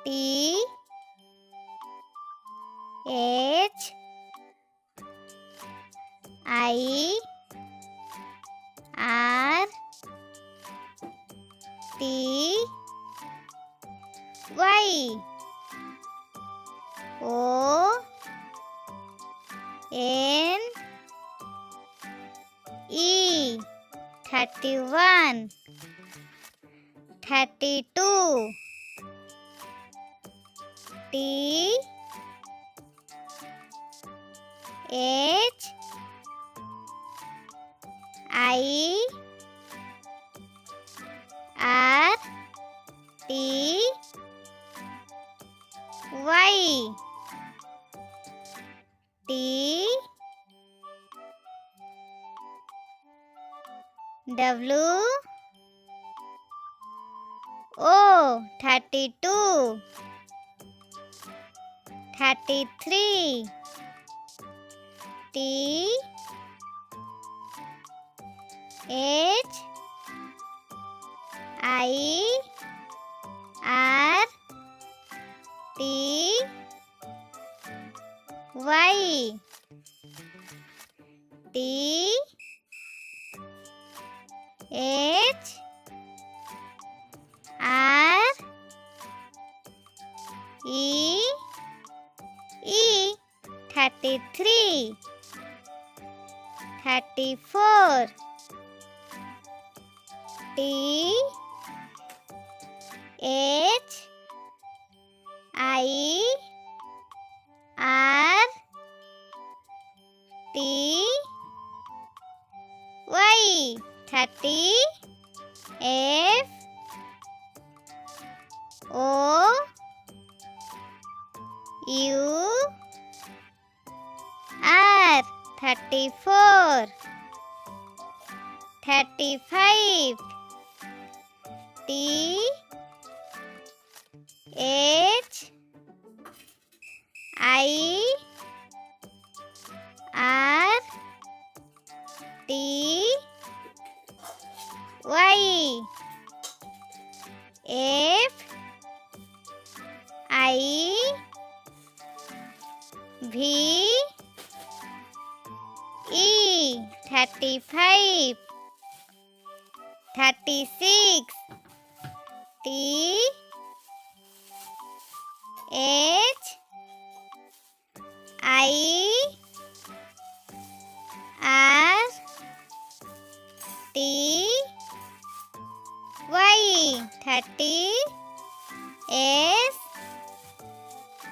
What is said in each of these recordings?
T H I R T Y O N E 31 32 T H I R T Y T W O 32 33 T H I R T Y T H R E 33 34 T H I R T Y 30 F O U R 34 35 T H I R T Y F I V E 35 36 T H I R T Y 30 S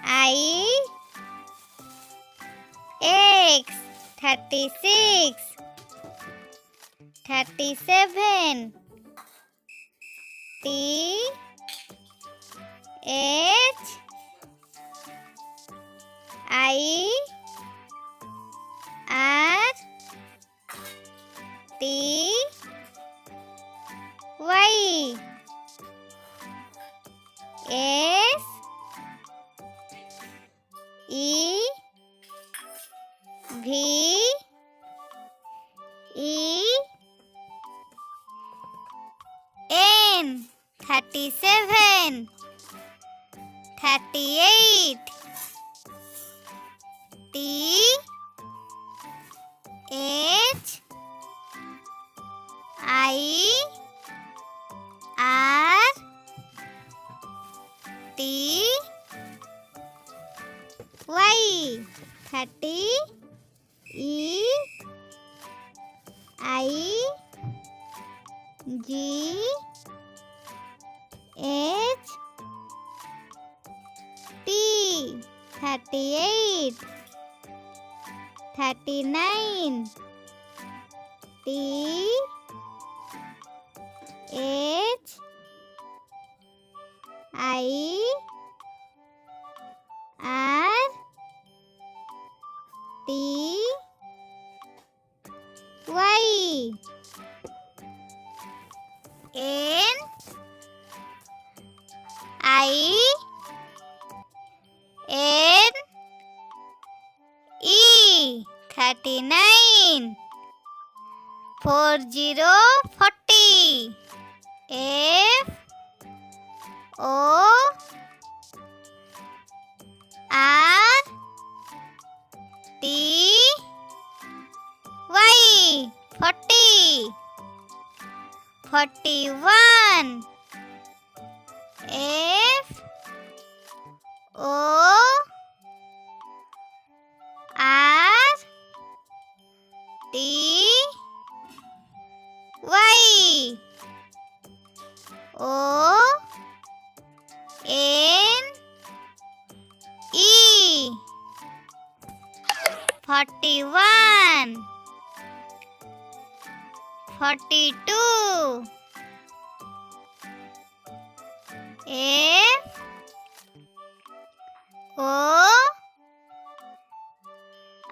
I X 36 37 T H I R T Y S E V E N 37 38 T H I R T Y 30 E I G H T 38 39 T H I R T Y N I N E 39 40 40 F O 41. F O R T Y. O N E. 41. 42. F O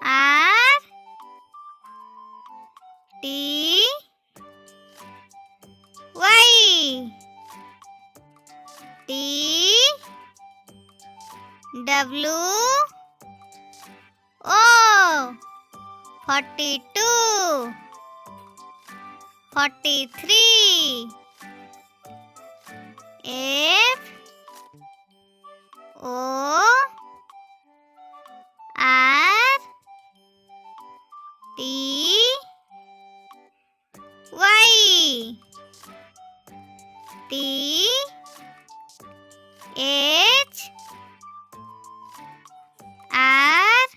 R T Y. T W O. 42. 43. F O R T Y. T H R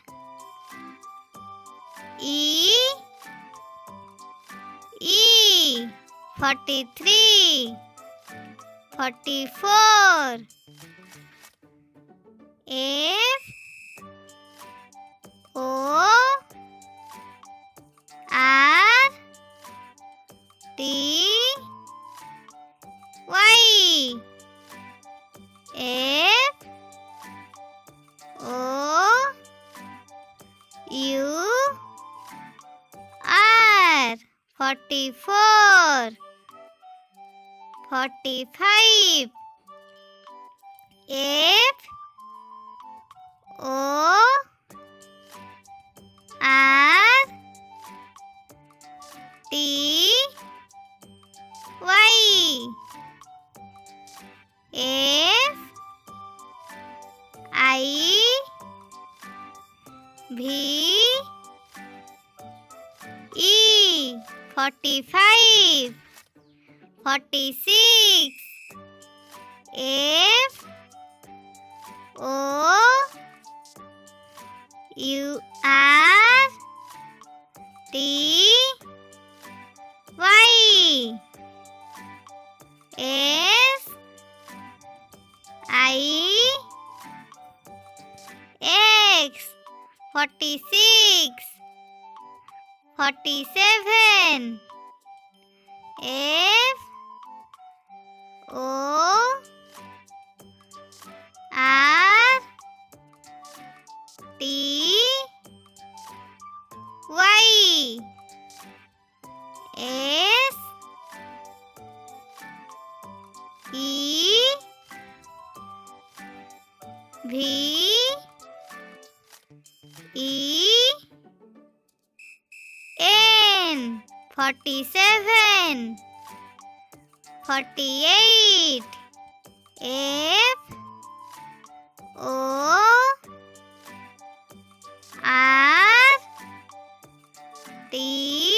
E E. 43. 44. F O R T Y. F O U R. 44. 45. F O R T Y. F I V E. 45. 46. F O U R T Y. S I X. 46. 47. F O R T Y. S E V E N. 47. 48. F O R T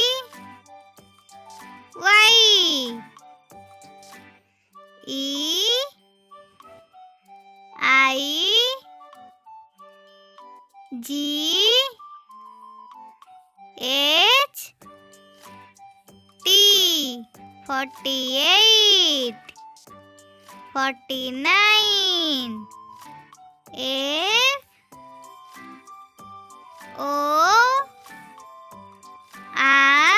Y. E I G H T. 48. 49. F O R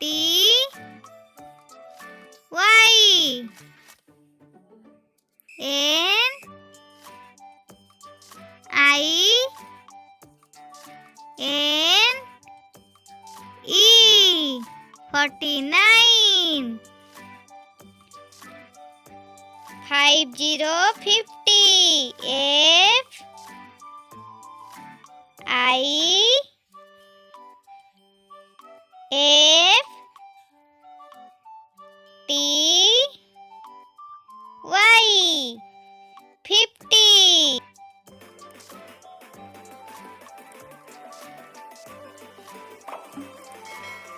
T Y. N I N E. 49. 50. F I